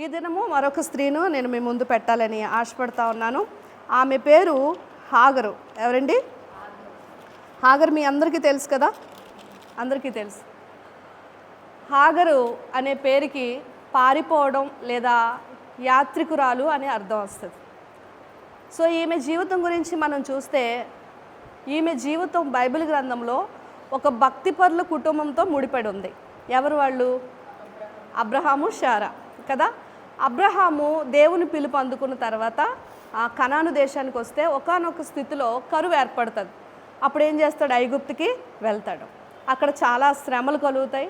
ఈ దినము మరొక స్త్రీను నేను మీ ముందు పెట్టాలని ఆశపడతా ఉన్నాను. ఆమె పేరు హాగరు. ఎవరండి? హాగరు మీ అందరికీ తెలుసు కదా, అందరికీ తెలుసు. హాగరు అనే పేరుకి పారిపోవడం లేదా యాత్రికురాలు అనే అర్థం వస్తుంది. సో ఈమె జీవితం గురించి మనం చూస్తే, ఈమె జీవితం బైబిల్ గ్రంథంలో ఒక భక్తిపరుల కుటుంబంతో ముడిపడి ఉంది. ఎవరు వాళ్ళు? అబ్రహాము, శారా కదా. అబ్రహాము దేవుని పిలుపు అందుకున్న తర్వాత ఆ కనాను దేశానికి వస్తే ఒకానొక స్థితిలో కరువు ఏర్పడుతుంది. అప్పుడు ఏం చేస్తాడు? ఐగుప్తుకి వెళ్తాడు. అక్కడ చాలా శ్రమలు కలుగుతాయి.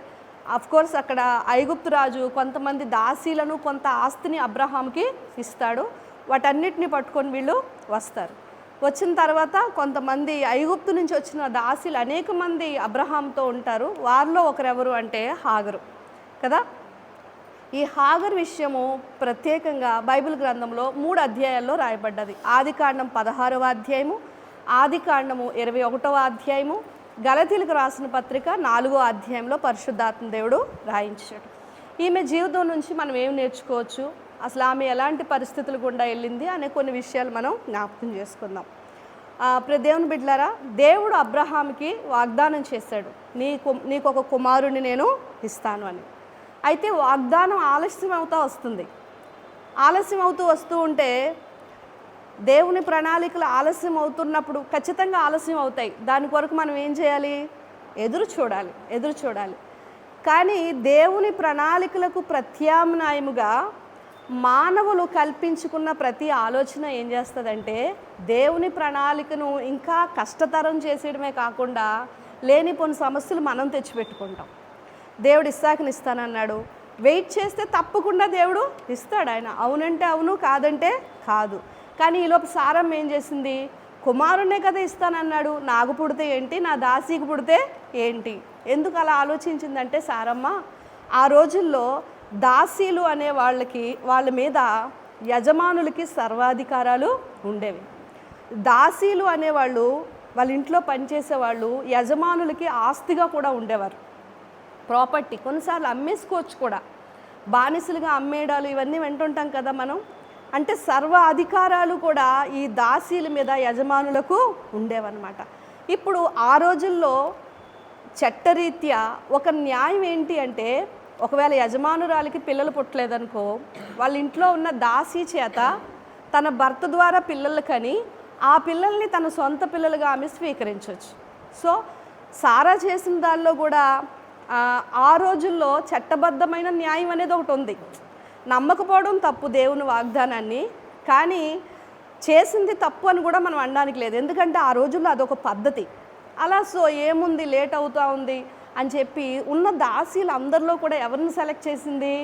కోర్స్ అక్కడ ఐగుప్తు రాజు కొంతమంది దాసీలను, కొంత ఆస్తిని అబ్రహాంకి ఇస్తాడు. వాటన్నిటిని పట్టుకొని వీళ్ళు వస్తారు. వచ్చిన తర్వాత కొంతమంది ఐగుప్తు నుంచి వచ్చిన దాసీలు అనేక మంది అబ్రహాంతో ఉంటారు. వారిలో ఒకరెవరు అంటే హాగరు కదా. ఈ హాగర్ విషయము ప్రత్యేకంగా బైబిల్ గ్రంథంలో 3 అధ్యాయాల్లో రాయబడ్డది. ఆదికాండం 16వ అధ్యాయము, ఆదికాండము 21వ అధ్యాయము, గలతీలకు రాసిన పత్రిక 4వ అధ్యాయంలో పరిశుద్ధాత్మ దేవుడు రాయించాడు. ఈమె జీవితం నుంచి మనం ఏం నేర్చుకోవచ్చు, అసలు ఆమె ఎలాంటి పరిస్థితులు గుండా వెళ్ళింది అనే కొన్ని విషయాలు మనం జ్ఞాపకం చేసుకుందాం. దేవుని బిడ్డలారా, దేవుడు అబ్రహాంకి వాగ్దానం చేశాడు, నీకు ఒక కుమారుని నేను ఇస్తాను అని. అయితే వాగ్దానం ఆలస్యం అవుతూ వస్తూ ఉంటే, దేవుని ప్రణాళికలు ఆలస్యం అవుతున్నప్పుడు ఖచ్చితంగా ఆలస్యం అవుతాయి. దాని కొరకు మనం ఏం చేయాలి? ఎదురు చూడాలి. కానీ దేవుని ప్రణాళికలకు ప్రత్యామ్నాయముగా మానవులు కల్పించుకున్న ప్రతి ఆలోచన ఏం చేస్తుందంటే, దేవుని ప్రణాళికను ఇంకా కష్టతరం చేసేయడమే కాకుండా లేనిపోని సమస్యలు మనం తెచ్చిపెట్టుకుంటాం. దేవుడు ఇస్సాకుని ఇస్తానన్నాడు. వెయిట్ చేస్తే తప్పకుండా దేవుడు ఇస్తాడు. ఆయన అవునంటే అవును, కాదంటే కాదు. కానీ ఈలోపు సారమ్మ ఏం చేసింది? కుమారుణ్ణే కదా ఇస్తానన్నాడు, నాకు పుడితే ఏంటి, నా దాసీకి పుడితే ఏంటి? ఎందుకు అలా ఆలోచించిందంటే సారమ్మ, ఆ రోజుల్లో దాసీలు అనే వాళ్ళ మీద యజమానులకి సర్వాధికారాలు ఉండేవి. దాసీలు అనేవాళ్ళు వాళ్ళ ఇంట్లో పనిచేసేవాళ్ళు యజమానులకి ఆస్తిగా కూడా ఉండేవారు. ప్రాపర్టీ కొన్నిసార్లు అమ్మేసుకోవచ్చు కూడా. బానిసలుగా అమ్మేయడాలు ఇవన్నీ వింటుంటాం కదా మనం. అంటే సర్వ అధికారాలు కూడా ఈ దాసీల మీద యజమానులకు ఉండేవన్నమాట. ఇప్పుడు ఆ రోజుల్లో చట్టరీత్యా ఒక న్యాయం ఏంటి అంటే, ఒకవేళ యజమానురాలికి పిల్లలు పుట్టలేదనుకో, వాళ్ళ ఇంట్లో ఉన్న దాసీ చేత తన భర్త ద్వారా పిల్లలు కని ఆ పిల్లల్ని తన సొంత పిల్లలుగా ఆమె స్వీకరించవచ్చు. సో సారా చేసిన దానిలో కూడా ఆ రోజుల్లో చట్టబద్ధమైన న్యాయం అనేది ఒకటి ఉంది. నమ్మకపోవడం తప్పు దేవుని వాగ్దానాన్ని, కానీ చేసింది తప్పు అని కూడా మనం అనడానికి లేదు. ఎందుకంటే ఆ రోజుల్లో అదొక పద్ధతి. అలా సో ఏముంది, లేట్ అవుతూ ఉంది అని చెప్పి ఉన్న దాసీలు అందరిలో కూడా ఎవరిని సెలెక్ట్ చేసింది?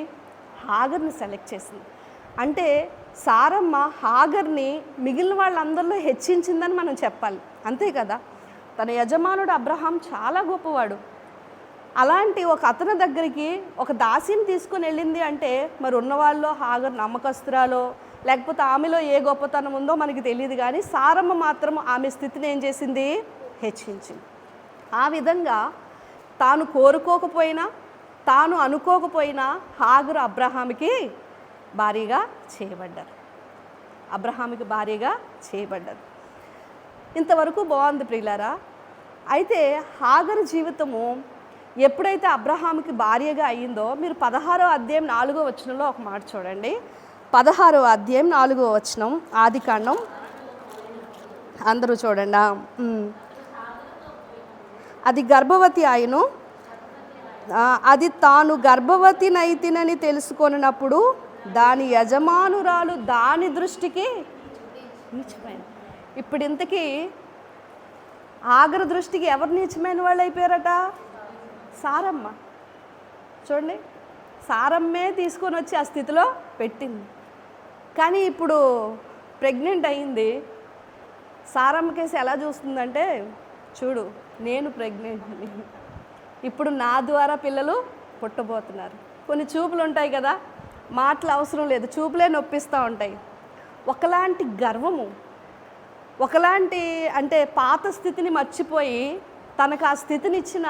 హాగర్ని సెలెక్ట్ చేసింది. అంటే సారమ్మ హాగర్ని మిగిలిన వాళ్ళందరిలో హెచ్చించిందని మనం చెప్పాలి, అంతే కదా. తన యజమానుడు అబ్రహాం చాలా గొప్పవాడు. అలాంటి ఒక అతని దగ్గరికి ఒక దాసిని తీసుకొని వెళ్ళింది అంటే, మరి ఉన్నవాళ్ళలో హాగర్ నమ్మకస్తురాలో లేకపోతే ఆమెలో ఏ గొప్పతనం ఉందో మనకి తెలియదు. కానీ సారమ్మ మాత్రం ఆమె స్థితిని ఏం చేసింది? హెచ్చించింది. ఆ విధంగా తాను కోరుకోకపోయినా, తాను అనుకోకపోయినా హాగరు అబ్రహాముకి భారీగా చేయబడ్డారు. ఇంతవరకు బాగుంది ప్రియులారా. అయితే హాగరు జీవితము ఎప్పుడైతే అబ్రహాముకి భార్యగా అయ్యిందో, మీరు 16వ అధ్యాయం 4వ వచనంలో ఒక మాట చూడండి. 16వ అధ్యాయం 4వ వచనం, ఆదికాండం. అందరూ చూడండి. అది గర్భవతి అయ్యను, అది తాను గర్భవతినైతినని తెలుసుకొనినప్పుడు దాని యజమానురాలు దాని దృష్టికి నీచమైన. ఇప్పుడు ఇంతకీ హాగరు దృష్టికి ఎవరు నీచమైన వాళ్ళు అయిపోయారట? సారమ్మ. చూడండి, సారమ్మే తీసుకొని వచ్చి ఆ స్థితిలో పెట్టింది. కానీ ఇప్పుడు ప్రెగ్నెంట్ అయింది. సారమ్మ కేసు ఎలా చూస్తుందంటే, చూడు నేను ప్రెగ్నెంట్, ఇప్పుడు నా ద్వారా పిల్లలు పుట్టబోతున్నారు. కొన్ని చూపులు ఉంటాయి కదా, మాటలు అవసరం లేదు, చూపులే నొప్పిస్తూ ఉంటాయి. ఒకలాంటి గర్వము, ఒకలాంటి అంటే పాత స్థితిని మర్చిపోయి తనకు ఆ స్థితినిచ్చిన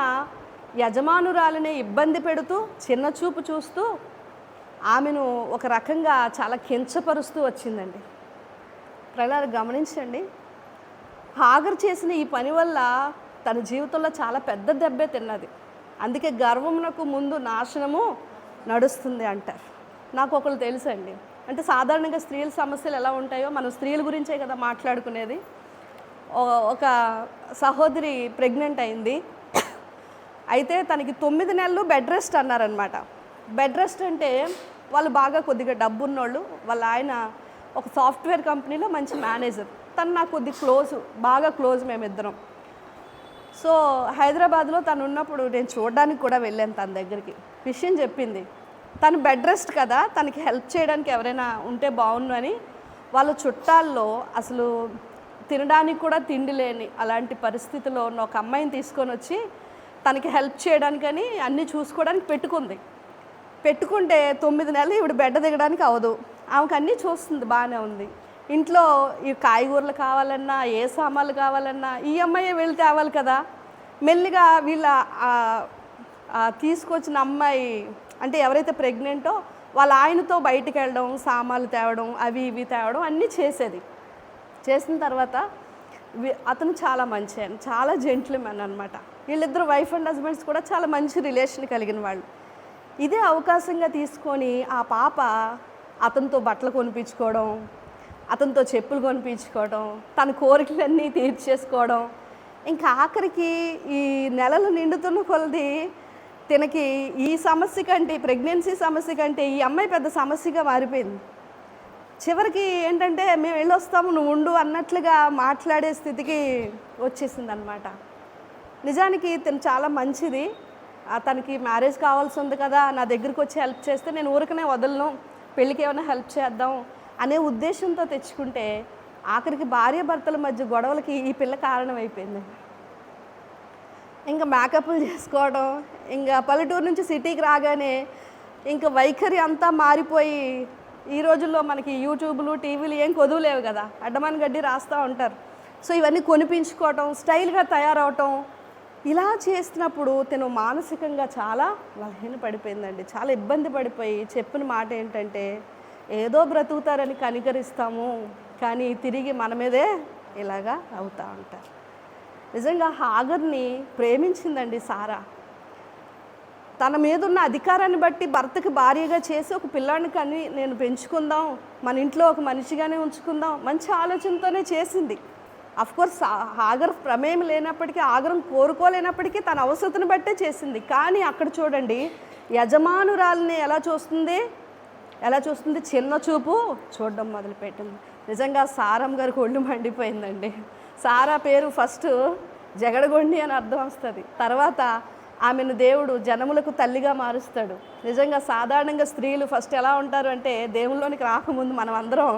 యజమానురాలనే ఇబ్బంది పెడుతూ, చిన్న చూపు చూస్తూ ఆమెను ఒక రకంగా చాలా కించపరుస్తూ వచ్చిందండి. ప్రజలు గమనించండి, హాగర్ చేసిన ఈ పని వల్ల తన జీవితంలో చాలా పెద్ద దెబ్బే తిన్నది. అందుకే గర్వమునకు ముందు నాశనము నడుస్తుంది అంటారు. నాకు ఒకళ్ళు తెలుసండి, అంటే సాధారణంగా స్త్రీల సమస్యలు ఎలా ఉంటాయో మనం స్త్రీల గురించే కదా మాట్లాడుకునేది. ఒక సహోదరి ప్రెగ్నెంట్ అయింది. అయితే తనకి 9 నెలలు బెడ్ రెస్ట్ అన్నారనమాట. బెడ్ రెస్ట్ అంటే వాళ్ళు బాగా కొద్దిగా డబ్బున్నోళ్ళు, వాళ్ళ ఆయన ఒక సాఫ్ట్వేర్ కంపెనీలో మంచి మేనేజర్. తను నాకు బాగా క్లోజ్ మేమిద్దరం. సో హైదరాబాద్లో తను ఉన్నప్పుడు నేను చూడడానికి కూడా వెళ్ళాను తన దగ్గరికి. విషయం చెప్పింది, తను బెడ్ రెస్ట్ కదా, తనకి హెల్ప్ చేయడానికి ఎవరైనా ఉంటే బాగుండు అని వాళ్ళ చుట్టాల్లో అసలు తినడానికి కూడా తిండి లేని అలాంటి పరిస్థితిలో ఉన్న ఒక అమ్మాయిని తీసుకొని వచ్చి తనకి హెల్ప్ చేయడానికని అన్నీ చూసుకోవడానికి పెట్టుకుంటే 9 నెలలు ఈవిడ బెడ్ దిగడానికి అవ్వదు. ఆమెకు అన్నీ చూస్తుంది, బాగానే ఉంది. ఇంట్లో ఈ కాయగూరలు కావాలన్నా, ఏ సామాన్లు కావాలన్నా ఈ అమ్మాయే వెళ్ళి తేవాలి కదా. మెల్లిగా వీళ్ళ తీసుకొచ్చిన అమ్మాయి, అంటే ఎవరైతే ప్రెగ్నెంటో వాళ్ళ ఆయనతో బయటికి వెళ్ళడం, సామాన్లు తేవడం, అవి ఇవి తేవడం అన్నీ చేసిన తర్వాత అతను చాలా మంచి ఆయన, చాలా జెంట్ల్మెన్ అనమాట. వీళ్ళిద్దరు వైఫ్ అండ్ హస్బెండ్స్ కూడా చాలా మంచి రిలేషన్ కలిగిన వాళ్ళు. ఇదే అవకాశంగా తీసుకొని ఆ పాప అతనితో బట్టలు కొనిపించుకోవడం, అతనితో చెప్పులు కొనిపించుకోవడం, తన కోరికలన్నీ తీర్చేసుకోవడం. ఇంకా ఆఖరికి ఈ నెలలు నిండుతున్న కొలది తనకి ఈ సమస్య కంటే, ప్రెగ్నెన్సీ సమస్య కంటే ఈ అమ్మాయి పెద్ద సమస్యగా మారిపోయింది. చివరికి ఏంటంటే మేము వెళ్ళొస్తాము, నువ్వు ఉండు అన్నట్లుగా మాట్లాడే స్థితికి వచ్చేసింది అనమాట. నిజానికి తను చాలా మంచిది. తనకి మ్యారేజ్ కావాల్సి ఉంది కదా, నా దగ్గరికి వచ్చి హెల్ప్ చేస్తే నేను ఊరికనే వదలను, పెళ్ళికి ఏమైనా హెల్ప్ చేద్దాం అనే ఉద్దేశంతో తెచ్చుకుంటే ఆఖరికి భార్యాభర్తల మధ్య గొడవలకి ఈ పిల్ల కారణమైపోయింది. ఇంకా మేకప్లు చేసుకోవడం, ఇంకా పల్లెటూరు నుంచి సిటీకి రాగానే ఇంకా వైఖరి అంతా మారిపోయి, ఈ రోజుల్లో మనకి యూట్యూబ్లు, టీవీలు ఏం కొదువులేవు కదా, అడ్డమాన గడ్డి రాస్తూ ఉంటారు. సో ఇవన్నీ కొనిపించుకోవటం, స్టైల్గా తయారవటం, ఇలా చేస్తున్నప్పుడు తను మానసికంగా చాలా బలహీన పడిపోయిందండి. చాలా ఇబ్బంది పడిపోయి చెప్పిన మాట ఏంటంటే, ఏదో బ్రతుకుతారని కనికరిస్తాము, కానీ తిరిగి మన మీదే ఇలాగా అవుతూ ఉంటారు. నిజంగా హాగర్ని ప్రేమించిందండి సారా. తన మీద ఉన్న అధికారాన్ని బట్టి భర్తకి భార్యగా చేసి ఒక పిల్లాడిని కానీ నేను పెంచుకుందాం, మన ఇంట్లో ఒక మనిషిగానే ఉంచుకుందాం, మంచి ఆలోచనతోనే చేసింది. అఫ్కోర్స్ హాగర్ ప్రమేయం లేనప్పటికీ, ఆగరం కోరుకోలేనప్పటికీ తన అవసరతను బట్టే చేసింది. కానీ అక్కడ చూడండి, యజమానురాల్ని ఎలా చూస్తుంది, చిన్న చూపు చూడడం మొదలుపెట్టింది. నిజంగా సారమ్మ గారికి ఒళ్ళు మండిపోయిందండి. సారా పేరు ఫస్ట్ జగడగొండి అని అర్థం వస్తుంది, తర్వాత ఆమెను దేవుడు జనములకు తల్లిగా మారుస్తాడు. నిజంగా సాధారణంగా స్త్రీలు ఫస్ట్ ఎలా ఉంటారు అంటే, దేవుళ్ళలోనికి రాకముందు మనం అందరం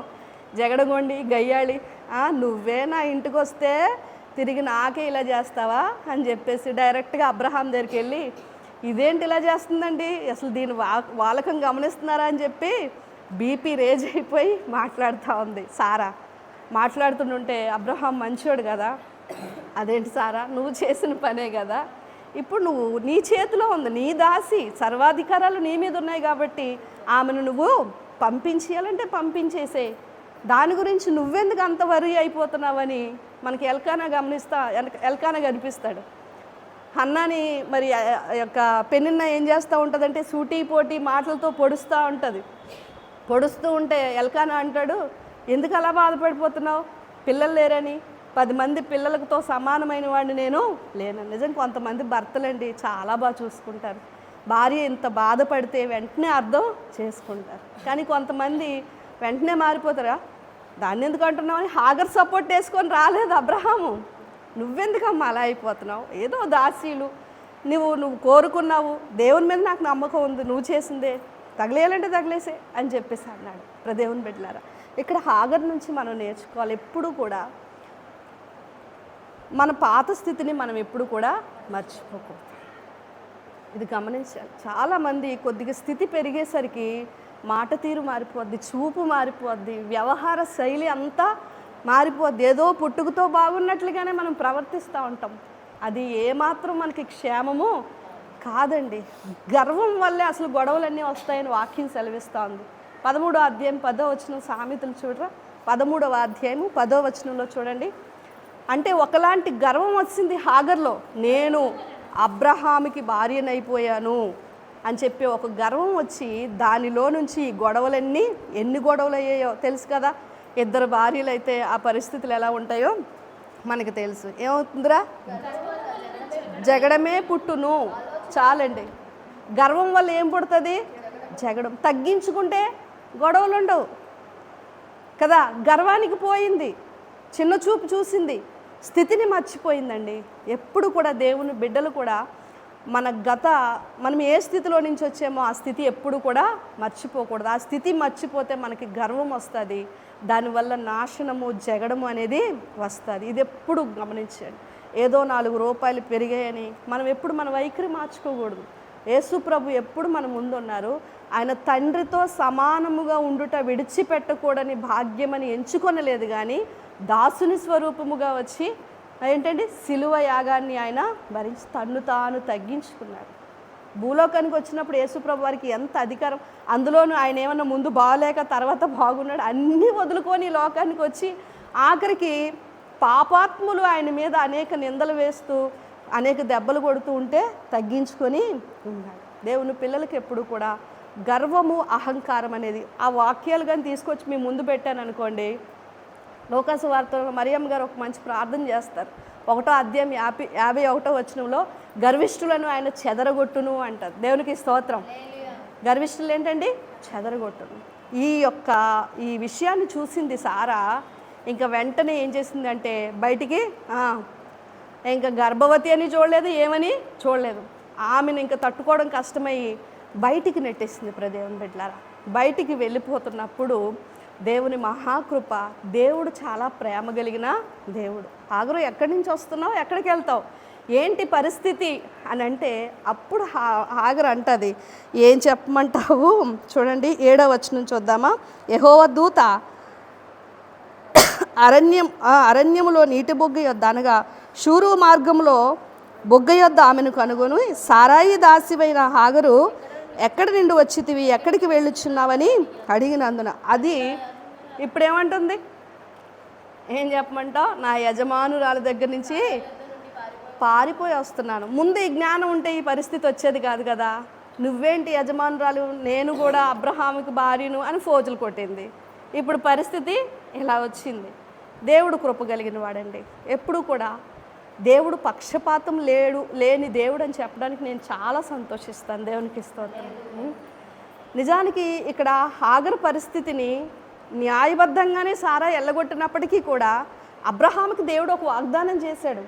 జగడగొండి, గయ్యాళి, నువ్వే నా ఇంటికి వస్తే తిరిగి నాకే ఇలా చేస్తావా అని చెప్పేసి డైరెక్ట్గా అబ్రహాం దగ్గరికి వెళ్ళి, ఇదేంటి ఇలా చేస్తుందండి, అసలు దీని వాలకం గమనిస్తున్నారా అని చెప్పి బీపీ రేజ్ అయిపోయి మాట్లాడుతూ ఉంది సారా. మాట్లాడుతుంటే అబ్రహాం మంచోడు కదా, అదేంటి సారా, నువ్వు చేసిన పనే కదా, ఇప్పుడు నీ చేతిలో ఉంది, నీ దాసి, సర్వాధికారాలు నీ మీద ఉన్నాయి కాబట్టి ఆమెను నువ్వు పంపించేయాలంటే పంపించేసే, దాని గురించి నువ్వెందుకు అంత వరి అయిపోతున్నావని మనకి ఎల్కానా కనిపిస్తాడు. హన్నాని మరి యొక్క పెనిన్న ఏం చేస్తూ ఉంటుందంటే సూటి మాటలతో పొడుస్తూ ఉంటే ఎల్కానా అంటాడు, ఎందుకు అలా బాధపడిపోతున్నావు, పిల్లలు లేరని, 10 మంది పిల్లలతో సమానమైన వాడిని నేను లేను. నిజం కొంతమంది భర్తలండి చాలా బాగా చూసుకుంటారు, భార్య ఇంత బాధపడితే వెంటనే అర్థం చేసుకుంటారు. కానీ కొంతమంది వెంటనే మారిపోతారా, దాన్ని ఎందుకు అంటున్నావు అని హాగర్ సపోర్ట్ వేసుకొని రాలేదు అబ్రహాము. నువ్వెందుకమ్మా అలా అయిపోతున్నావు, ఏదో దాసీలు, నువ్వు కోరుకున్నావు, దేవుని మీద నాకు నమ్మకం ఉంది, నువ్వు చేసిందే, తగిలేయాలంటే తగిలేసే అని చెప్పేసి అన్నాడు. దేవుని బిడ్డలారా, ఇక్కడ హాగర్ నుంచి మనం నేర్చుకోవాలి, ఎప్పుడు కూడా మన పాత స్థితిని మనం ఎప్పుడు కూడా మర్చిపోకూడదు. ఇది గమనించాలి. చాలామంది కొద్దిగా స్థితి పెరిగేసరికి మాట తీరు మారిపోద్ది, చూపు మారిపోద్ది, వ్యవహార శైలి అంతా మారిపోద్ది. ఏదో పుట్టుకతో బాగున్నట్లుగానే మనం ప్రవర్తిస్తూ ఉంటాం. అది ఏమాత్రం మనకి క్షేమము కాదండి. గర్వం వల్లే అసలు గొడవలన్నీ వస్తాయని వాక్యం సెలవిస్తూ ఉంది. 13వ అధ్యాయం 10వ వచనం సామెతలు చూడరా, 13వ అధ్యాయము 10వ వచనంలో చూడండి. అంటే ఒకలాంటి గర్వం వచ్చింది హాగర్లో, నేను అబ్రహాముకి భార్యనైపోయాను అని చెప్పి ఒక గర్వం వచ్చి దానిలో నుంచి గొడవలన్నీ ఎన్ని గొడవలు అయ్యాయో తెలుసు కదా. 2 భార్యలు అయితే ఆ పరిస్థితులు ఎలా ఉంటాయో మనకు తెలుసు. ఏమవుతుందిరా, జగడమే పుట్టును. చాలండి. గర్వం వల్ల ఏం పుడుతుంది? జగడం. తగ్గించుకుంటే గొడవలు ఉండవు కదా. గర్వానికి పోయింది, చిన్న చూపు చూసింది, స్థితిని మర్చిపోయిందండి. ఎప్పుడు కూడా దేవుని బిడ్డలు కూడా మనం ఏ స్థితిలో నుంచి వచ్చామో ఆ స్థితి ఎప్పుడు కూడా మర్చిపోకూడదు. ఆ స్థితి మర్చిపోతే మనకి గర్వం వస్తుంది, దానివల్ల నాశనము జగడము అనేది వస్తుంది. ఇది ఎప్పుడు గమనించండి. ఏదో 4 రూపాయలు పెరిగాయని మనం ఎప్పుడు మన వైఖరి మార్చుకోకూడదు. యేసు ప్రభు ఎప్పుడు మన ముందు ఉన్నారు. ఆయన తండ్రితో సమానముగా ఉండుట విడిచిపెట్టకూడని భాగ్యమని ఎంచుకొనలేదు, కానీ దాసుని స్వరూపముగా వచ్చి ఏంటండి సిలువ యాగాన్ని ఆయన భరించి తన్ను తాను తగ్గించుకున్నాడు. భూలోకానికి వచ్చినప్పుడు యేసుప్రభు వారికి ఎంత అధికారం, అందులోనూ ఆయన ఏమన్నా ముందు బాగలేక తర్వాత బాగున్నాడు, అన్నీ వదులుకొని లోకానికి వచ్చి ఆఖరికి పాపాత్ములు ఆయన మీద అనేక నిందలు వేస్తూ అనేక దెబ్బలు కొడుతూ ఉంటే తగ్గించుకొని ఉన్నాడు. దేవుని పిల్లలకి ఎప్పుడు కూడా గర్వము అహంకారం అనేది ఆ వాక్యాలు కానీ తీసుకొచ్చి మీ ముందు పెట్టాను అనుకోండి. లోకాసు వార్తలో మరియమ్మ గారు ఒక మంచి ప్రార్థన చేస్తారు. 1వ అధ్యాయం 51వ వచనంలో గర్విష్ఠులను ఆయన చెదరగొట్టును అంటారు. దేవునికి స్తోత్రం. గర్విష్ఠులు ఏంటండి? చెదరగొట్టును. ఈ విషయాన్ని చూసింది సారా. ఇంకా వెంటనే ఏం చేసిందంటే బయటికి ఇంకా గర్భవతి అని చూడలేదు, ఏమని చూడలేదు. ఆమెను ఇంకా తట్టుకోవడం కష్టమయ్యి బయటికి నెట్టేసింది. దేవుని బిడ్డలారా, బయటికి వెళ్ళిపోతున్నప్పుడు దేవుని మహాకృప, దేవుడు చాలా ప్రేమ కలిగిన దేవుడు. హాగరు ఎక్కడి నుంచి వస్తున్నావు, ఎక్కడికి వెళ్తావు, ఏంటి పరిస్థితి అని అంటే అప్పుడు హాగరు అంటది, ఏం చెప్పమంటావు? చూడండి 7వ వచనం చూద్దామా. యెహోవా దూత అరణ్యములో నీటి బొగ్గ యొద్ద అనగా షూరు మార్గంలో బొగ్గ యొద్ద ఆమెను కనుగొని, సారాయి దాసివైన హాగరు ఎక్కడి నుండి వచ్చితివి, ఎక్కడికి వెళ్ళుచున్నావని అడిగినందున అది ఇప్పుడేమంటుంది? ఏం చెప్పమంటావు? నా యజమానురాలి దగ్గర నుంచి పారిపోయి వస్తున్నాను. ముందు ఈ జ్ఞానం ఉంటే ఈ పరిస్థితి వచ్చేది కాదు కదా. నువ్వేంటి యజమానురాలు, నేను కూడా అబ్రహాముకి భార్యను అని ఫోజులు కొట్టింది. ఇప్పుడు పరిస్థితి ఇలా వచ్చింది. దేవుడు కృప కలిగిన వాడండి. ఎప్పుడు కూడా దేవుడు పక్షపాతం లేని దేవుడు అని చెప్పడానికి నేను చాలా సంతోషిస్తాను. దేవునికి స్తోత్రం. నిజానికి ఇక్కడ హాగరు పరిస్థితిని న్యాయబద్ధంగానే సారా ఎల్లగొట్టినప్పటికీ కూడా అబ్రహాముకి దేవుడు ఒక వాగ్దానం చేశాడు.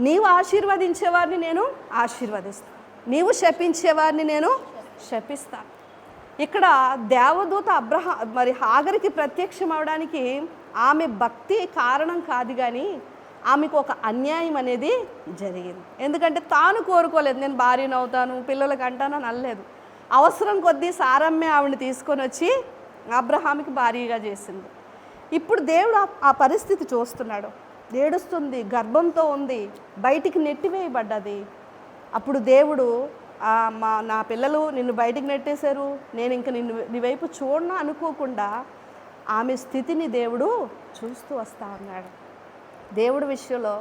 నీవు ఆశీర్వదించేవారిని నేను ఆశీర్వదిస్తాను, నీవు శపించేవారిని నేను శపిస్తాను. ఇక్కడ దేవదూత మరి హాగరికి ప్రత్యక్షం అవడానికి ఆమె భక్తి కారణం కాదు, కానీ ఆమెకు ఒక అన్యాయం అనేది జరిగింది. ఎందుకంటే తాను కోరుకోలేదు, నేను భార్యను అవుతాను పిల్లలకు అంటానని అనలేదు. అవసరం కొద్దీ సారమ్మే ఆవిడని తీసుకొని వచ్చి అబ్రహాముకి భార్యగా చేసింది. ఇప్పుడు దేవుడు ఆ పరిస్థితి చూస్తున్నాడు. ఏడుస్తుంది, గర్భంతో ఉంది, బయటికి నెట్టివేయబడ్డది. అప్పుడు దేవుడు నా పిల్లలు నిన్ను బయటికి నెట్టేశారు, నేను ఇంక నీ వైపు చూడను అనుకోకుండా ఆమె స్థితిని దేవుడు చూస్తూ వస్తూ ఉన్నాడు. దేవుడి విషయంలో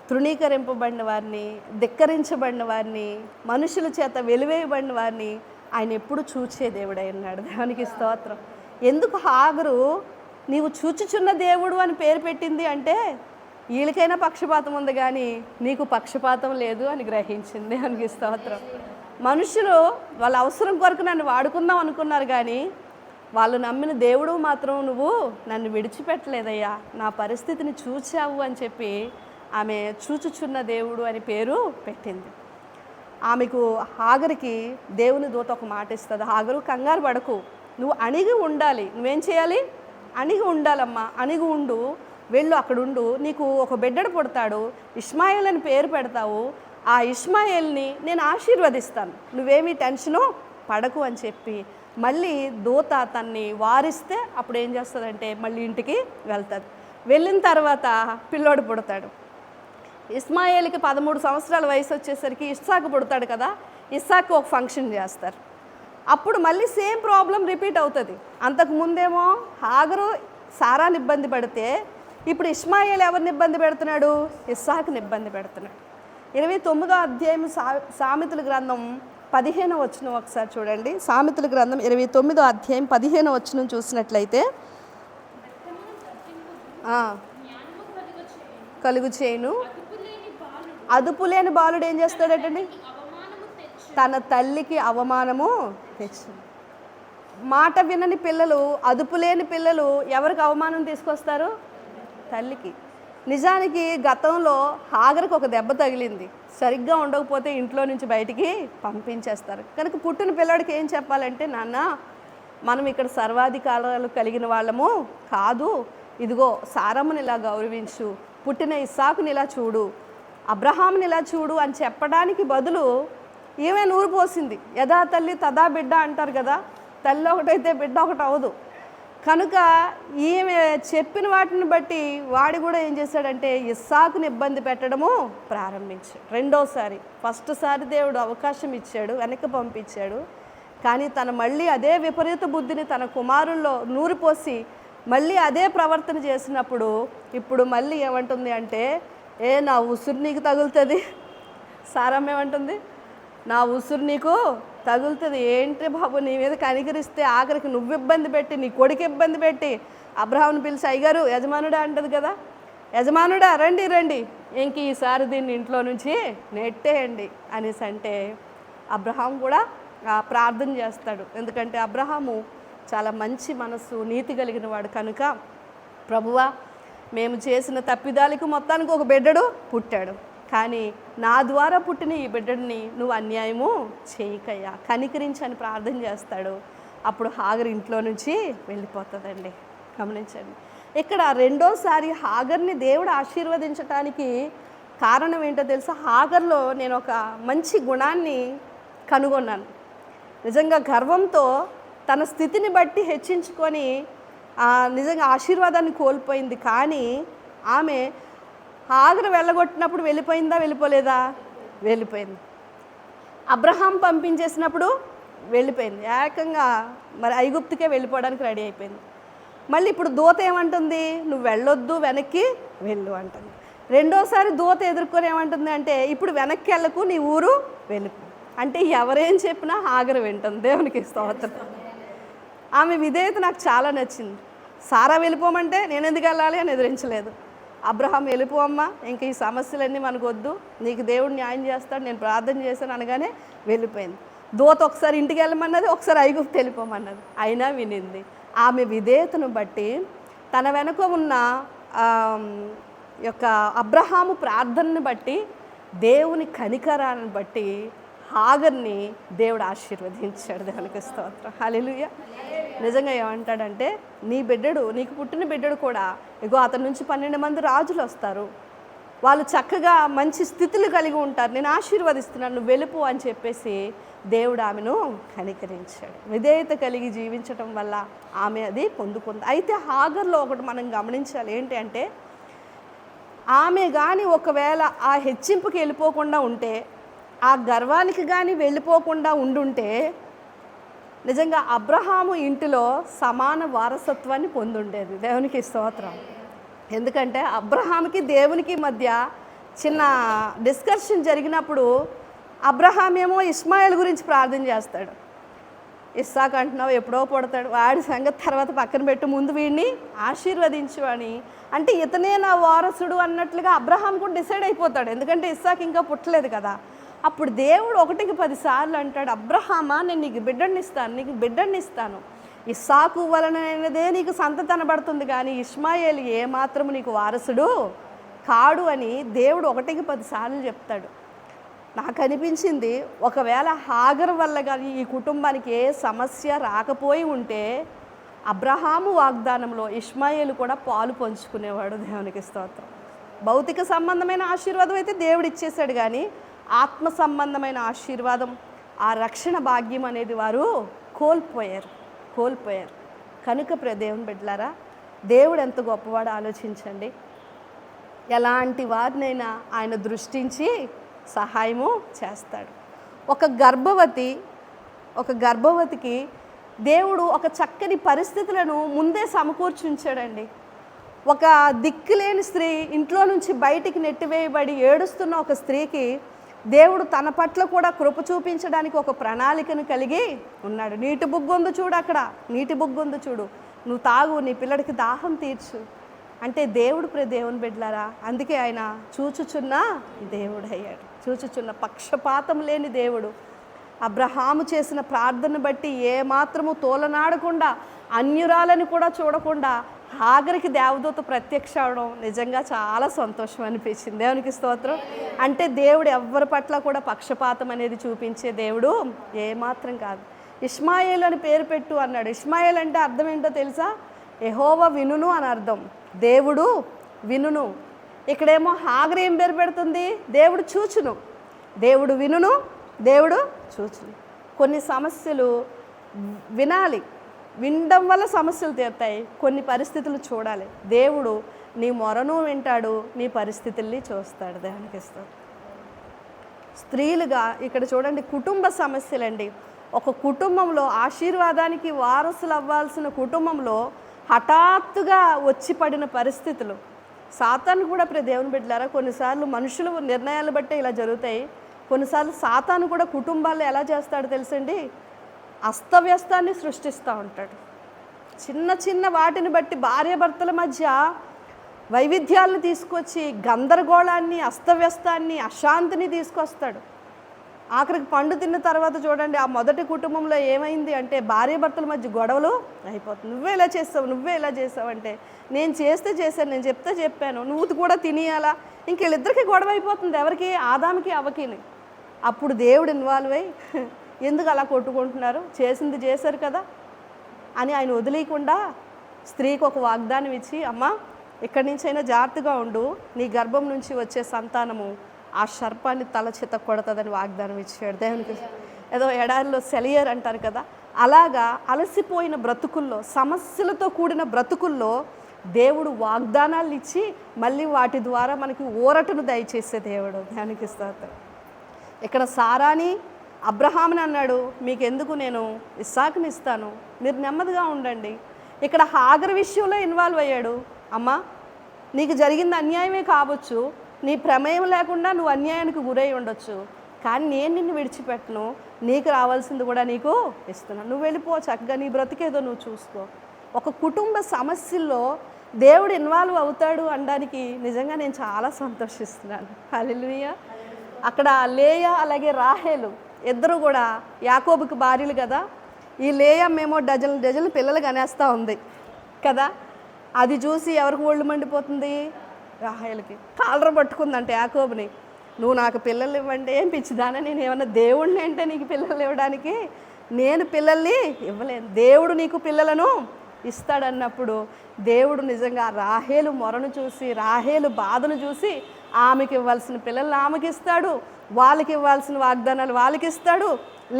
తృణీకరింపబడిన వారిని, ధిక్కరించబడిన వారిని, మనుషుల చేత వెలివేయబడిన వారిని ఆయన ఎప్పుడు చూచే దేవుడై ఉన్నాడు. దేవునికి స్తోత్రం. ఎందుకు హాగరు నీవు చూచుచున్న దేవుడు అని పేరు పెట్టింది అంటే వీళ్ళకైనా పక్షపాతం ఉంది కానీ నీకు పక్షపాతం లేదు అని గ్రహించింది. దేవునికి స్తోత్రం. మనుషులు వాళ్ళ అవసరం కొరకు నన్ను వాడుకుందాం అనుకున్నారు, కానీ వాళ్ళు నమ్మిన దేవుడు మాత్రం నువ్వు నన్ను విడిచిపెట్టలేదయ్యా, నా పరిస్థితిని చూచావు అని చెప్పి ఆమె చూచుచున్న దేవుడు అని పేరు పెట్టింది. ఆమెకు హాగరికి దేవుని దూత ఒక మాట ఇస్తుంది, హాగరు కంగారు పడకు, నువ్వు అణిగి ఉండాలి. నువ్వేం చేయాలి? అణిగి ఉండాలమ్మా, అణిగి ఉండు, వెళ్ళు, అక్కడుండు, నీకు ఒక బిడ్డడు పుడతాడు, ఇష్మాయేల్ అని పేరు పెడతావు, ఆ ఇష్మాయేల్ని నేను ఆశీర్వదిస్తాను, నువ్వేమీ టెన్షను పడకు అని చెప్పి మళ్ళీ దూత తన్ని వారిస్తే అప్పుడు ఏం చేస్తుందంటే మళ్ళీ ఇంటికి వెళ్తుంది. వెళ్ళిన తర్వాత పిల్లోడు పుడతాడు. ఇస్మాయేల్కి 13 సంవత్సరాల వయసు వచ్చేసరికి ఇస్సాకు పుడతాడు కదా, ఇస్సాకు ఒక ఫంక్షన్ చేస్తారు. అప్పుడు మళ్ళీ సేమ్ ప్రాబ్లం రిపీట్ అవుతుంది. అంతకుముందేమో హాగరు సారాని ఇబ్బంది పడితే ఇప్పుడు ఇస్మాయేల్ ఎవరిని ఇబ్బంది పెడుతున్నాడు? ఇస్సాకుని ఇబ్బంది పెడుతున్నాడు. 29వ అధ్యాయం సామెతల గ్రంథం 15వ వచనం ఒకసారి చూడండి. సామెతల గ్రంథం 29వ అధ్యాయం 15వ వచనం చూసినట్లయితే, కలుగు చేయను అదుపులేని బాలుడు ఏం చేస్తాడటండి? తన తల్లికి అవమానము తెచ్చు. మాట వినని పిల్లలు, అదుపులేని పిల్లలు ఎవరికి అవమానం తీసుకొస్తారు? తల్లికి. నిజానికి గతంలో హాగర్కి ఒక దెబ్బ తగిలింది, సరిగ్గా ఉండకపోతే ఇంట్లో నుంచి బయటికి పంపించేస్తారు. కనుక పుట్టిన పిల్లడికి ఏం చెప్పాలంటే, నాన్న మనం ఇక్కడ సర్వాధికారాలు కలిగిన వాళ్ళము కాదు, ఇదిగో సారమ్మని ఇలా గౌరవించు, పుట్టిన ఇస్సాకుని ఇలా చూడు, అబ్రహాంని ఇలా చూడు అని చెప్పడానికి బదులు ఈమె నూరు పోసింది. యథా తల్లి తదా బిడ్డ అంటారు కదా, తల్లి ఒకటైతే బిడ్డ ఒకటి అవదు. కనుక ఈమె చెప్పిన వాటిని బట్టి వాడు కూడా ఏం చేశాడంటే ఇస్సాకుని ఇబ్బంది పెట్టడము ప్రారంభించాడు. రెండోసారి, ఫస్ట్ సారి దేవుడు అవకాశం ఇచ్చాడు, వెనక్కి పంపించాడు. కానీ తను మళ్ళీ అదే విపరీత బుద్ధిని తన కుమారుల్లో నూరిపోసి మళ్ళీ అదే ప్రవర్తన చేసినప్పుడు ఇప్పుడు మళ్ళీ ఏమంటుంది అంటే, నా ఉసురు నీకు తగులుతుంది. సారమ్మ ఏమంటుంది? నా ఉసురు నీకు తగులుతుంది. ఏంటి బాబు, నీ మీద కనికరిస్తే ఆఖరికి నువ్వు ఇబ్బంది పెట్టి, నీ కొడుకు ఇబ్బంది పెట్టి, అబ్రహాంని పిలిచి అయ్యగారు యజమానుడా అంటది కదా, యజమానుడా రండి రండి, ఇంక ఈసారి దీన్ని ఇంట్లో నుంచి నెట్టేయండి అనేసి అంటే అబ్రహాం కూడా ప్రార్థన చేస్తాడు. ఎందుకంటే అబ్రహాము చాలా మంచి మనసు, నీతి కలిగిన వాడు. కనుక ప్రభువా, మేము చేసిన తప్పిదాలకు మొత్తానికి ఒక బిడ్డడు పుట్టాడు, కానీ నా ద్వారా పుట్టిన ఈ బిడ్డడిని నువ్వు అన్యాయము చేయకయ్యా, కనికరించని ప్రార్థన చేస్తాడు. అప్పుడు హాగర్ ఇంట్లో నుంచి వెళ్ళిపోతుందండి. గమనించండి, ఇక్కడ రెండోసారి హాగర్ని దేవుడు ఆశీర్వదించటానికి కారణం ఏంటో తెలుసా? హాగర్లో నేను ఒక మంచి గుణాన్ని కనుగొన్నాను. నిజంగా గర్వంతో తన స్థితిని బట్టి హెచ్చించుకొని నిజంగా ఆశీర్వాదాన్ని కోల్పోయింది. కానీ ఆమె హాగరు వెళ్ళగొట్టినప్పుడు వెళ్ళిపోయిందా? వెళ్ళిపోలేదా? వెళ్ళిపోయింది. అబ్రహాం పంపించేసినప్పుడు వెళ్ళిపోయింది. ఏకంగా మరి ఐగుప్తుకే వెళ్ళిపోవడానికి రెడీ అయిపోయింది. మళ్ళీ ఇప్పుడు దూత ఏమంటుంది? నువ్వు వెళ్ళొద్దు, వెనక్కి వెళ్ళు అంటుంది. రెండోసారి దూత ఎదుర్కొని ఏమంటుంది అంటే, ఇప్పుడు వెనక్కి వెళ్ళకు, నీ ఊరు వెళ్ళిపో అంటే ఎవరేం చెప్పినా హాగరు వింటుంది. దేవునికి స్తోత్రం. ఆమె విధేయత నాకు చాలా నచ్చింది. సారా వెళ్ళిపోమంటే నేను ఎందుకు వెళ్ళాలి అని ఎదిరించలేదు. అబ్రహాం వెళ్ళిపోమ్మా, ఇంక ఈ సమస్యలన్నీ మనకు వద్దు, నీకు దేవుడు న్యాయం చేస్తాడు, నేను ప్రార్థన చేశాను అనగానే వెళ్ళిపోయింది. దూత ఒకసారి ఇంటికి వెళ్ళమన్నది, ఒకసారి ఐగుప్తు వెళ్ళిపోమన్నది, అయినా వినింది. ఆమె విధేయతను బట్టి, తన వెనుక ఉన్న యొక్క అబ్రహాము ప్రార్థనని బట్టి, దేవుని కనికరాన్ని బట్టి హాగర్ని దేవుడు ఆశీర్వదించాడు. దేవునికి స్తోత్రం. హల్లెలూయా. నిజంగా ఏమంటాడంటే, నీ బిడ్డడు, నీకు పుట్టిన బిడ్డడు కూడా, ఇగో అతని నుంచి 12 మంది రాజులు వస్తారు, వాళ్ళు చక్కగా మంచి స్థితులు కలిగి ఉంటారు, నేను ఆశీర్వదిస్తున్నాను, నువ్వు వెళ్ళిపో అని చెప్పేసి దేవుడు ఆమెను కనికరించాడు. విధేయత కలిగి జీవించటం వల్ల ఆమె అది పొందుకుంది. అయితే హాగర్లో ఒకటి మనం గమనించాలి, ఏంటి అంటే, ఆమె కానీ ఒకవేళ ఆ హెచ్చింపుకి వెళ్ళిపోకుండా ఉంటే, ఆ గర్వానికి కానీ వెళ్ళిపోకుండా ఉండుంటే, నిజంగా అబ్రహాము ఇంటిలో సమాన వారసత్వాన్ని పొందుండేది. దేవునికి స్తోత్రం. ఎందుకంటే అబ్రహాముకి దేవునికి మధ్య చిన్న డిస్కషన్ జరిగినప్పుడు అబ్రహాం ఏమో ఇస్మాయిల్ గురించి ప్రార్థన చేస్తాడు. ఇస్సాకు అంటున్నావు, ఎప్పుడో పుడతాడు, వాడి సంగతి తర్వాత పక్కన పెట్టు, ముందు వీడిని ఆశీర్వదించు అని అంటే, ఇతనే నా వారసుడు అన్నట్లుగా అబ్రహాం కూడా డిసైడ్ అయిపోతాడు. ఎందుకంటే ఇస్సాకు ఇంకా పుట్టలేదు కదా. అప్పుడు దేవుడు 1కి 10 సార్లు అంటాడు, అబ్రహామా, నేను నీకు బిడ్డని ఇస్తాను, నీకు బిడ్డని ఇస్తాను, ఇస్సాకు వలనదే నీకు సంతతి అనబడుతుంది, కానీ ఇష్మాయేలు ఏమాత్రము నీకు వారసుడు కాడు అని దేవుడు 1కి 10 సార్లు చెప్తాడు. నాకు అనిపించింది, ఒకవేళ హాగర్ వల్ల కానీ ఈ కుటుంబానికి ఏ సమస్య రాకపోయి ఉంటే, అబ్రహాము వాగ్దానంలో ఇష్మాయేలు కూడా పాలు పంచుకునేవాడు. దేవునికి స్తోత్రం. భౌతిక సంబంధమైన ఆశీర్వాదం అయితే దేవుడు ఇచ్చేశాడు, కానీ ఆత్మ సంబంధమైన ఆశీర్వాదం, ఆ రక్షణ భాగ్యం అనేది వారు కోల్పోయారు. కనుక దేవుని బిడ్డలారా, దేవుడు ఎంత గొప్పవాడో ఆలోచించండి. ఎలాంటి వారినైనా ఆయన దృష్టించి సహాయము చేస్తాడు. ఒక గర్భవతికి దేవుడు ఒక చక్కని పరిస్థితులను ముందే సమకూర్చుంచాడండి. ఒక దిక్కులేని స్త్రీ, ఇంట్లో నుంచి బయటికి నెట్టివేయబడి ఏడుస్తున్న ఒక స్త్రీకి దేవుడు తన పట్ల కూడా కృప చూపించడానికి ఒక ప్రణాళికను కలిగి ఉన్నాడు. నీటి బుగ్గొందు చూడు, అక్కడ నీటి బుగ్గొందు చూడు, నువ్వు తాగు, నీ పిల్లడికి దాహం తీర్చు అంటే దేవుడు దేవుని బిడ్డలారా, అందుకే ఆయన చూచుచున్న దేవుడు అయ్యాడు. చూచుచున్న, పక్షపాతం లేని దేవుడు. అబ్రహాము చేసిన ప్రార్థన బట్టి ఏమాత్రము తోలనాడకుండా, అన్యురాలని కూడా చూడకుండా హాగరికి దేవదూత ప్రత్యక్ష అవడం నిజంగా చాలా సంతోషం అనిపించింది. దేవునికి స్తోత్రం. అంటే దేవుడు ఎవ్వరి పట్ల కూడా పక్షపాతం అనేది చూపించే దేవుడు ఏమాత్రం కాదు. ఇష్మాయేలు అని పేరు పెట్టు అన్నాడు. ఇష్మాయేల్ అంటే అర్థం ఏంటో తెలుసా? యెహోవా వినును అని అర్థం. దేవుడు వినును. ఇక్కడేమో హాగరు ఏం పేరు పెడుతుంది? దేవుడు చూచును. దేవుడు వినును, దేవుడు చూచును. కొన్ని సమస్యలు వినాలి, వినడం వల్ల సమస్యలు తీరుతాయి. కొన్ని పరిస్థితులు చూడాలి. దేవుడు నీ మొరను వింటాడు, నీ పరిస్థితుల్ని చూస్తాడు. దేవునికి ఇస్తాడు. స్త్రీలుగా ఇక్కడ చూడండి, కుటుంబ సమస్యలండి. ఒక కుటుంబంలో ఆశీర్వాదానికి వారసులు అవ్వాల్సిన కుటుంబంలో హఠాత్తుగా వచ్చి పడిన పరిస్థితులు. సాతాను కూడా దేవుని బిడ్డలారా, కొన్నిసార్లు మనుషులు నిర్ణయాలు బట్టే ఇలా జరుగుతాయి. కొన్నిసార్లు సాతాను కూడా కుటుంబాల్లో ఎలా చేస్తాడో తెలుసండి, అస్తవ్యస్తాన్ని సృష్టిస్తూ ఉంటాడు. చిన్న చిన్న వాటిని బట్టి భార్యాభర్తల మధ్య వైవిధ్యాలను తీసుకొచ్చి గందరగోళాన్ని, అస్తవ్యస్తాన్ని, అశాంతిని తీసుకొస్తాడు. ఆఖరికి పండు తిన్న తర్వాత చూడండి, ఆ మొదటి కుటుంబంలో ఏమైంది అంటే భార్యాభర్తల మధ్య గొడవలు అయిపోతుంది. నువ్వే ఇలా చేస్తావు, నువ్వే ఇలా చేసావు అంటే, నేను చేస్తే చేశాను, నేను చెప్తే చెప్పాను, నువ్వు కూడా తినేయాలా, ఇంక వీళ్ళిద్దరికీ గొడవ అయిపోతుంది. ఎవరికి? ఆదాముకి అవ్వకిని. అప్పుడు దేవుడు ఇన్వాల్వ్ అయ్యి, ఎందుకు అలా కొట్టుకుంటున్నారు, చేసింది చేశారు కదా అని ఆయన వదిలేయకుండా స్త్రీకి ఒక వాగ్దానం ఇచ్చి, అమ్మా ఇక్కడి నుంచైనా జాగ్రత్తగా ఉండు, నీ గర్భం నుంచి వచ్చే సంతానము ఆ సర్పాన్ని తల చేత కొడతాదని వాగ్దానం ఇచ్చాడు. దేవునికి ఏదో ఎడారిలో సెలియర్ అంటారు కదా, అలాగా అలసిపోయిన బ్రతుకుల్లో, సమస్యలతో కూడిన బ్రతుకుల్లో దేవుడు వాగ్దానాలు ఇచ్చి మళ్ళీ వాటి ద్వారా మనకి ఊరటను దయచేసే దేవుడు. దేవునికి స్తోత్రం. ఇక్కడ సారాని అబ్రహాముని అన్నాడు, మీకెందుకు, నేను ఇస్సాకుని ఇస్తాను, మీరు నెమ్మదిగా ఉండండి. ఇక్కడ హాగరు విషయంలో ఇన్వాల్వ్ అయ్యాడు. అమ్మా నీకు జరిగింది అన్యాయమే కావచ్చు, నీ ప్రమేయం లేకుండా నువ్వు అన్యాయానికి గురై ఉండొచ్చు, కానీ నేను నిన్ను విడిచిపెట్టను, నీకు రావాల్సింది కూడా నీకు ఇస్తున్నాను, నువ్వు వెళ్ళిపో, చక్కగా నీ బ్రతికేదో నువ్వు చూసుకో. ఒక కుటుంబ సమస్యల్లో దేవుడు ఇన్వాల్వ్ అవుతాడు అనడానికి నిజంగా నేను చాలా సంతోషిస్తున్నాను. హల్లెలూయా. అక్కడ లేయా అలాగే రాహేలు ఇద్దరు కూడా యాకోబుకి భార్యలు కదా. ఈ లేయా మేము డజన్లు పిల్లలు కనేస్తూ ఉంది కదా. అది చూసి ఎవరికి ఒళ్ళు మండిపోతుంది? రాహేలుకి. కాలర పట్టుకుందంటే యాకోబుని, నువ్వు నాకు పిల్లలు ఇవ్వండి, ఏం పిచ్చిదానా, నేను ఏమన్నా దేవుడిని అంటే నీకు పిల్లలు ఇవ్వడానికి? నేను పిల్లల్ని ఇవ్వలేను, దేవుడు నీకు పిల్లలను ఇస్తాడన్నప్పుడు దేవుడు నిజంగా రాహేలు మొరను చూసి, రాహేలు బాధను చూసి ఆమెకి ఇవ్వాల్సిన పిల్లల్ని ఆమెకి ఇస్తాడు, వాళ్ళకి ఇవ్వాల్సిన వాగ్దానాలు వాళ్ళకి ఇస్తాడు,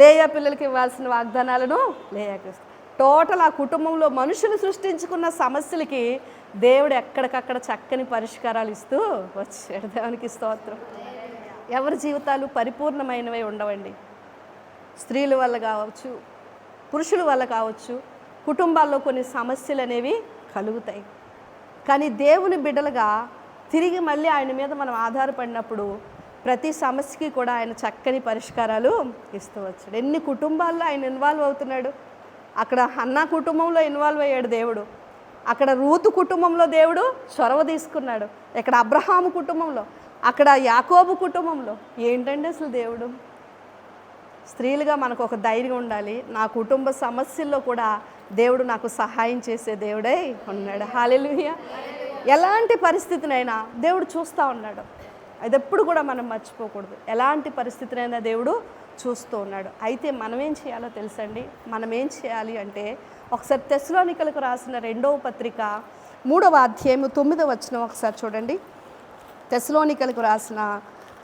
లేయా పిల్లలకి ఇవ్వాల్సిన వాగ్దానాలను లేయాకి ఇస్తాడు. టోటల్ ఆ కుటుంబంలో మనుషులు సృష్టించుకున్న సమస్యలకి దేవుడు ఎక్కడికక్కడ చక్కని పరిష్కారాలు ఇస్తూ వచ్చాడు. దేవునికి స్తోత్రం. ఎవరి జీవితాలు పరిపూర్ణమైనవై ఉండవండి. స్త్రీల వల్ల కావచ్చు, పురుషుల వల్ల కావచ్చు, కుటుంబాల్లో కొన్ని సమస్యలు అనేవి కలుగుతాయి. కానీ దేవుని బిడ్డలుగా తిరిగి మళ్ళీ ఆయన మీద మనం ఆధారపడినప్పుడు ప్రతి సమస్యకి కూడా ఆయన చక్కని పరిష్కారాలు ఇస్తూ వచ్చాడు. ఎన్ని కుటుంబాల్లో ఆయన ఇన్వాల్వ్ అవుతున్నాడు. అక్కడ హన్నా కుటుంబంలో ఇన్వాల్వ్ అయ్యాడు దేవుడు, అక్కడ రూతు కుటుంబంలో దేవుడు చొరవ తీసుకున్నాడు, ఇక్కడ అబ్రహాము కుటుంబంలో, అక్కడ యాకోబు కుటుంబంలో. ఏంటంటే అసలు దేవుడు. స్త్రీలుగా మనకు ఒక ధైర్యం ఉండాలి. నా కుటుంబ సమస్యల్లో కూడా దేవుడు నాకు సహాయం చేసే దేవుడై ఉన్నాడు. హల్లెలూయా. ఎలాంటి పరిస్థితినైనా దేవుడు చూస్తూ ఉన్నాడు. అది ఎప్పుడు కూడా మనం మర్చిపోకూడదు. ఎలాంటి పరిస్థితినైనా దేవుడు చూస్తూ ఉన్నాడు. అయితే మనం ఏం చేయాలో తెలుసండి. మనం ఏం చేయాలి అంటే, ఒకసారి తెస్సలోనికలకు రాసిన 2వ పత్రిక 3వ అధ్యాయము 9వ వచనం ఒకసారి చూడండి. తెస్సలోనికలకు రాసిన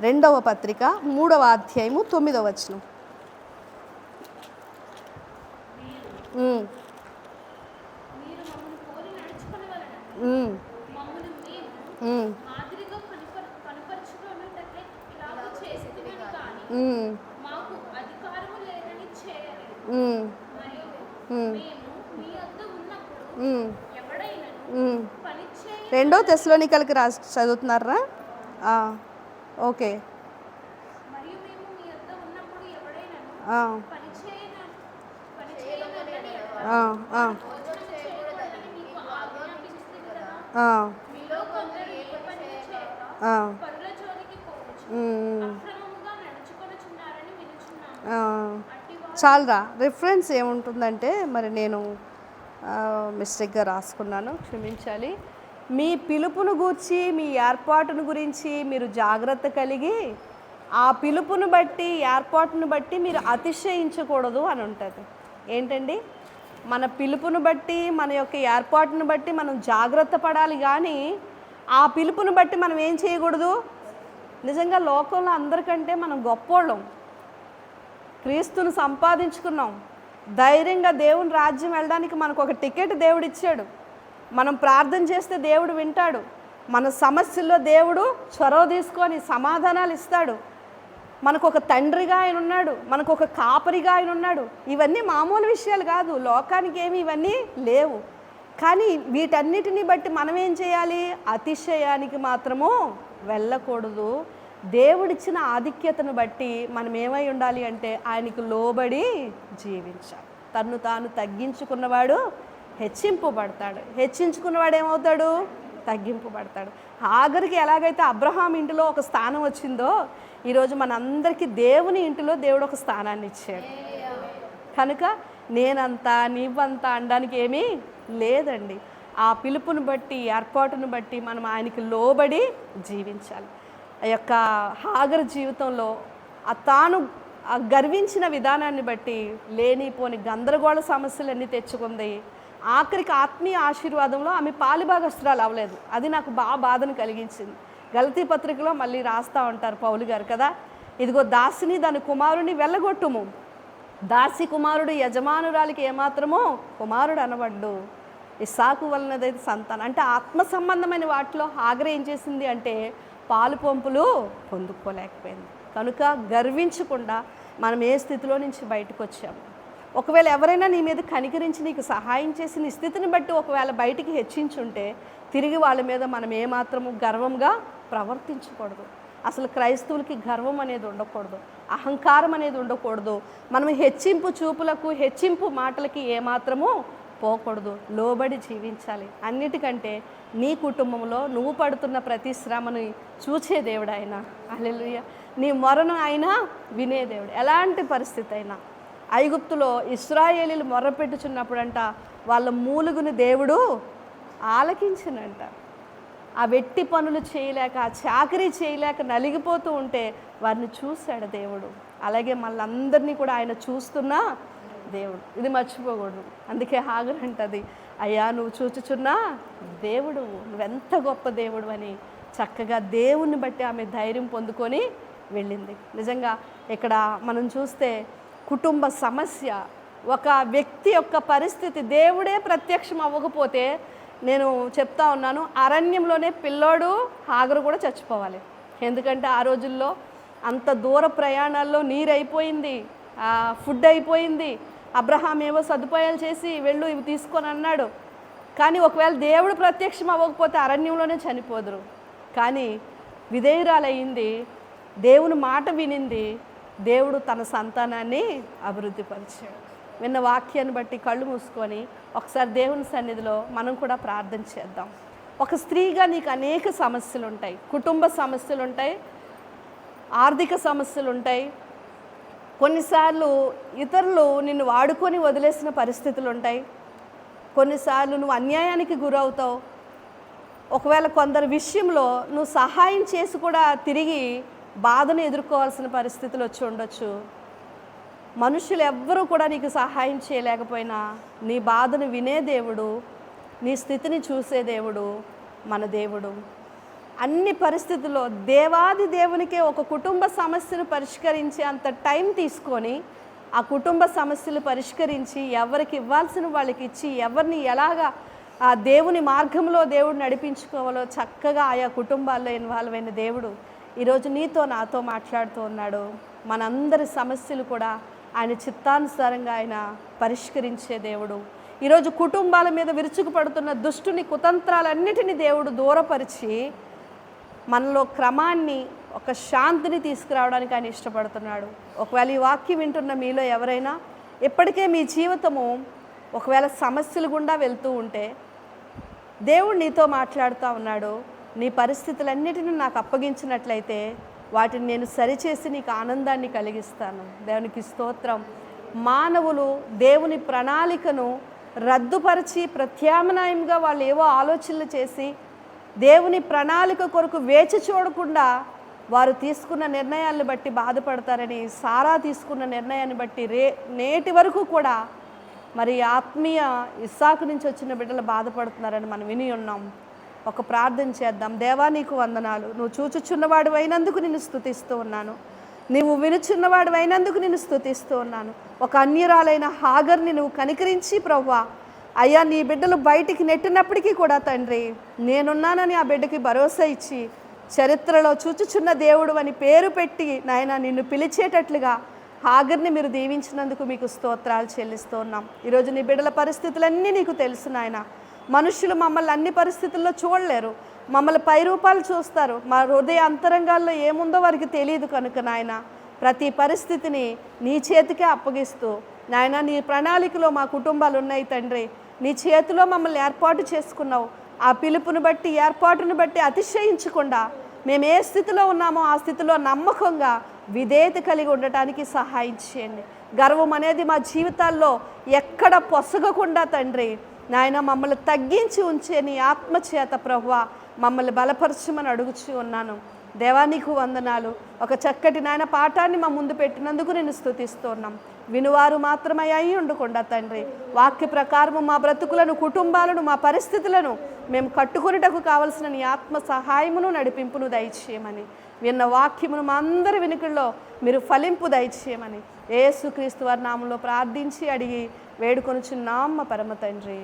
2వ పత్రిక 3వ అధ్యాయము 9వ వచనం. మాదిరిగా ఉమ్, ఉమ్. 2 తెస్సలోనికైలకు రాసి చదువుతున్నారా? ఓకే. ఆ, ఆ, ఆ, ఆ, ఆ, ఉమ్, ఆ. చాలరా రిఫరెన్స్ ఏముంటుందంటే మరి నేను మిస్టేక్గా రాసుకున్నాను, క్షమించాలి. మీ పిలుపును గూర్చి మీ ఏర్పాటును గురించి మీరు జాగ్రత్త కలిగి ఆ పిలుపును బట్టి ఏర్పాటును బట్టి మీరు అతిశయించకూడదు అని ఉంటుంది. ఏంటండి? మన పిలుపును బట్టి మన యొక్క ఏర్పాటును బట్టి మనం జాగ్రత్త పడాలి, కానీ ఆ పిలుపును బట్టి మనం ఏం చేయకూడదు. నిజంగా లోకంలో అందరికంటే మనం గొప్పోళ్ళం, క్రీస్తును సంపాదించుకున్నాం, ధైర్యంగా దేవుని రాజ్యం వెళ్ళడానికి మనకు ఒక టికెట్ దేవుడు ఇచ్చాడు. మనం ప్రార్థన చేస్తే దేవుడు వింటాడు, మన సమస్యల్లో దేవుడు చొరవ తీసుకొని సమాధానాలు ఇస్తాడు. మనకు ఒక తండ్రిగా ఆయన ఉన్నాడు, మనకు ఒక కాపరిగా ఆయన ఉన్నాడు. ఇవన్నీ మామూలు విషయాలు కాదు, లోకానికి ఏమి ఇవన్నీ లేవు. కానీ వీటన్నిటిని బట్టి మనం ఏం చేయాలి? అతిశయానికి మాత్రము వెళ్ళకూడదు. దేవుడిచ్చిన ఆధిక్యతను బట్టి మనం ఏమై ఉండాలి అంటే ఆయనకు లోబడి జీవించాలి. తన్ను తాను తగ్గించుకున్నవాడు హెచ్చింపబడతాడు, హెచ్చించుకున్నవాడు ఏమవుతాడు? తగ్గింపబడతాడు. హాగరుకి ఎలాగైతే అబ్రహాం ఇంటిలో ఒక స్థానం వచ్చిందో, ఈరోజు మనందరికీ దేవుని ఇంటిలో దేవుడు ఒక స్థానాన్ని ఇచ్చాడు. కనుక నేనంతా నీవంతా అనడానికి ఏమీ లేదండి. ఆ పిలుపుని బట్టి ఏర్పాటును బట్టి మనం ఆయనకి లోబడి జీవించాలి. ఆ యొక్క హాగరు జీవితంలో తాను గర్వించిన విధానాన్ని బట్టి లేనిపోని గందరగోళ సమస్యలన్నీ తెచ్చుకుంది. ఆఖరికి ఆత్మీయ ఆశీర్వాదంలో ఆమె పాలిభాగస్తురాలు అవ్వలేదు. అది నాకు బాగా బాధను కలిగించింది. గలతీ పత్రికలో మళ్ళీ రాస్తూ ఉంటారు పౌలు గారు కదా, ఇదిగో దాసిని దాని కుమారుని వెళ్ళగొట్టుము, దాసి కుమారుడు యజమానురాలికి ఏమాత్రమో కుమారుడు అనబడ్డు, ఇస్సాకు వలనదైతే సంతానం. అంటే ఆత్మ సంబంధమైన వాటిలో హాగరు ఏం చేసింది అంటే పాలు పంపులు పొందుకోలేకపోయింది. కనుక గర్వించకుండా మనం ఏ స్థితిలో నుంచి బయటకు వచ్చాము. ఒకవేళ ఎవరైనా నీ మీద కనికరించి నీకు సహాయం చేసి నీ స్థితిని బట్టి ఒకవేళ బయటికి హెచ్చించుంటే తిరిగి వాళ్ళ మీద మనం ఏమాత్రము గర్వంగా ప్రవర్తించకూడదు. అసలు క్రైస్తవులకి గర్వం అనేది ఉండకూడదు, అహంకారం అనేది ఉండకూడదు. మనం హెచ్చింపు చూపులకు హెచ్చింపు మాటలకి ఏమాత్రము పోకూడదు, లోబడి జీవించాలి. అన్నిటికంటే నీ కుటుంబంలో నువ్వు పడుతున్న ప్రతి శ్రమని చూచే దేవుడు ఆయన. హల్లెలూయా. నీ మొరను ఆయన వినే దేవుడు. ఎలాంటి పరిస్థితి అయినా ఐగుప్తులో ఇశ్రాయేలీలు మొర్రపెట్టుచున్నప్పుడంట వాళ్ళ మూలుగుని దేవుడు ఆలకించినంట. ఆ వెట్టి పనులు చేయలేక, ఆ చాకరీ చేయలేక నలిగిపోతూ ఉంటే వారిని చూశాడు దేవుడు. అలాగే మళ్ళందరినీ కూడా ఆయన చూస్తున్నా దేవుడు. ఇది మర్చిపోకూడదు. అందుకే హాగరు అంటది, అయ్యా నువ్వు చూచుచున్నా దేవుడు, నువ్వెంత గొప్ప దేవుడు అని చక్కగా దేవుణ్ణి బట్టి ఆమె ధైర్యం పొందుకొని వెళ్ళింది. నిజంగా ఇక్కడ మనం చూస్తే కుటుంబ సమస్య, ఒక వ్యక్తి యొక్క పరిస్థితి దేవుడే ప్రత్యక్షం అవ్వకపోతే, నేను చెప్తా ఉన్నాను, అరణ్యంలోనే పిల్లోడు హాగరు కూడా చచ్చిపోవాలి. ఎందుకంటే ఆ రోజుల్లో అంత దూర ప్రయాణాల్లో నీరు అయిపోయింది, ఫుడ్ అయిపోయింది. అబ్రహాం ఏవో సదుపాయాలు చేసి వెళ్ళు ఇవి తీసుకొని అన్నాడు. కానీ ఒకవేళ దేవుడు ప్రత్యక్షం అవ్వకపోతే అరణ్యంలోనే చనిపోదురు. కానీ విధేయురాలయ్యింది, దేవుని మాట వినింది, దేవుడు తన సంతానాన్ని అభివృద్ధిపరిచాడు. విన్న వాక్యాన్ని బట్టి కళ్ళు మూసుకొని ఒకసారి దేవుని సన్నిధిలో మనం కూడా ప్రార్థన చేద్దాం. ఒక స్త్రీగా నీకు అనేక సమస్యలు ఉంటాయి, కుటుంబ సమస్యలు ఉంటాయి, ఆర్థిక సమస్యలు ఉంటాయి. కొన్నిసార్లు ఇతరులు నిన్ను వాడుకొని వదిలేసిన పరిస్థితులు ఉంటాయి. కొన్నిసార్లు నువ్వు అన్యాయానికి గురవుతావు. ఒకవేళ కొందరి విషయంలో నువ్వు సహాయం చేసి కూడా తిరిగి బాధను ఎదుర్కోవాల్సిన పరిస్థితులు వచ్చి ఉండొచ్చు. మనుషులు ఎవ్వరూ కూడా నీకు సహాయం చేయలేకపోయినా నీ బాధను వినే దేవుడు, నీ స్థితిని చూసే దేవుడు మన దేవుడు. అన్ని పరిస్థితుల్లో దేవాది దేవునికే ఒక కుటుంబ సమస్యను పరిష్కరించే అంత టైం తీసుకొని ఆ కుటుంబ సమస్యలు పరిష్కరించి ఎవరికి ఇవ్వాల్సిన వాళ్ళకి ఇచ్చి ఎవరిని ఎలాగా ఆ దేవుని మార్గంలో దేవుడు నడిపించుకోవాలో చక్కగా ఆయా కుటుంబాల్లో ఇన్వాల్వ్ అయిన దేవుడు ఈరోజు నీతో నాతో మాట్లాడుతూ ఉన్నాడు. మనందరి సమస్యలు కూడా ఆయన చిత్తానుసారంగా ఆయన పరిష్కరించే దేవుడు. ఈరోజు కుటుంబాల మీద విరుచుకుపడుతున్న దుష్టుని కుతంత్రాలన్నిటినీ దేవుడు దూరపరిచి మనలో క్రమాన్ని, ఒక శాంతిని తీసుకురావడానికి ఆయన ఇష్టపడుతున్నాడు. ఒకవేళ ఈ వాక్యం వింటున్న మీలో ఎవరైనా ఇప్పటికే మీ జీవితము ఒకవేళ సమస్యలు గుండా వెళ్తూ ఉంటే దేవుడు నీతో మాట్లాడుతూ ఉన్నాడు. నీ పరిస్థితులన్నిటిని నాకు అప్పగించినట్లయితే వాటిని నేను సరిచేసి నీకు ఆనందాన్ని కలిగిస్తాను. దేవునికి స్తోత్రం. మానవులు దేవుని ప్రణాళికను రద్దుపరిచి ప్రత్యామ్నాయంగా వాళ్ళు ఏవో ఆలోచనలు చేసి దేవుని ప్రణాళిక కొరకు వేచి చూడకుండా వారు తీసుకున్న నిర్ణయాలను బట్టి బాధపడతారని, సారా తీసుకున్న నిర్ణయాన్ని బట్టి నేటి వరకు కూడా మరి ఆత్మీయ ఇస్సాకు నుంచి వచ్చిన బిడ్డలు బాధపడుతున్నారని మనం విని ఉన్నాం. ఒక ప్రార్థన చేద్దాం. దేవా, నీకు వందనాలు. నువ్వు చూచుచున్నవాడు అయినందుకు నిన్ను స్తుతిస్తూ ఉన్నాను. నువ్వు వినుచున్నవాడు అయినందుకు నిన్ను స్తుతిస్తూ ఉన్నాను. ఒక అన్యురాలైన హాగర్ని నువ్వు కనికరించి ప్రభువా, అయ్యా నీ బిడ్డలు బయటికి నెట్టినప్పటికీ కూడా తండ్రి నేనున్నానని ఆ బిడ్డకి భరోసా ఇచ్చి చరిత్రలో చూచుచున్న దేవుడు అని పేరు పెట్టి నాయన నిన్ను పిలిచేటట్లుగా హాగర్ని మీరు దీవించినందుకు మీకు స్తోత్రాలు చెల్లిస్తూ ఉన్నాం. ఈరోజు నీ బిడ్డల పరిస్థితులన్నీ నీకు తెలుసు నాయన. మనుషులు మమ్మల్ని అన్ని పరిస్థితుల్లో చూడలేరు, మమ్మల్ని పై రూపాలు చూస్తారు. మా హృదయ అంతరంగాల్లో ఏముందో వారికి తెలియదు కనుక నాయన ప్రతి పరిస్థితిని నీ చేతికే అప్పగిస్తూ నాయన నీ ప్రణాళికలో మా కుటుంబాలు ఉన్నాయి తండ్రి. నీ చేతిలో మమ్మల్ని ఏర్పాటు చేసుకున్నావు. ఆ పిలుపుని బట్టి, ఏర్పాటును బట్టి అతిశయించకుండా మేము ఏ స్థితిలో ఉన్నామో ఆ స్థితిలో నమ్మకంగా విధేయత కలిగి ఉండటానికి సహాయం చేయండి. గర్వం అనేది మా జీవితాల్లో ఎక్కడ పొసగకుండా తండ్రి నాయన మమ్మల్ని తగ్గించి ఉంచే నీ ఆత్మచేత ప్రభువా మమ్మల్ని బలపరచమని అడుగుచూ ఉన్నాను. దేవా, నీకు వందనాలు. ఒక చక్కటి నాయన పాఠాన్ని మా ముందు పెట్టినందుకు నేను స్తుతిస్తున్నాం. వినువారు మాత్రమే అయి ఉండకుండా తండ్రి వాక్య ప్రకారము మా బ్రతుకులను, కుటుంబాలను, మా పరిస్థితులను మేము కట్టుకునేటకు కావలసిన నీ ఆత్మ సహాయమును, నడిపింపును దయచేయమని, విన్న వాక్యమును మా అందరి వినికిల్లో మీరు ఫలింపు దయచేయమని యేసుక్రీస్తు వారి నామములో ప్రార్థించి అడిగి వేడుకొనుచున్నాం మా పరమ తండ్రి.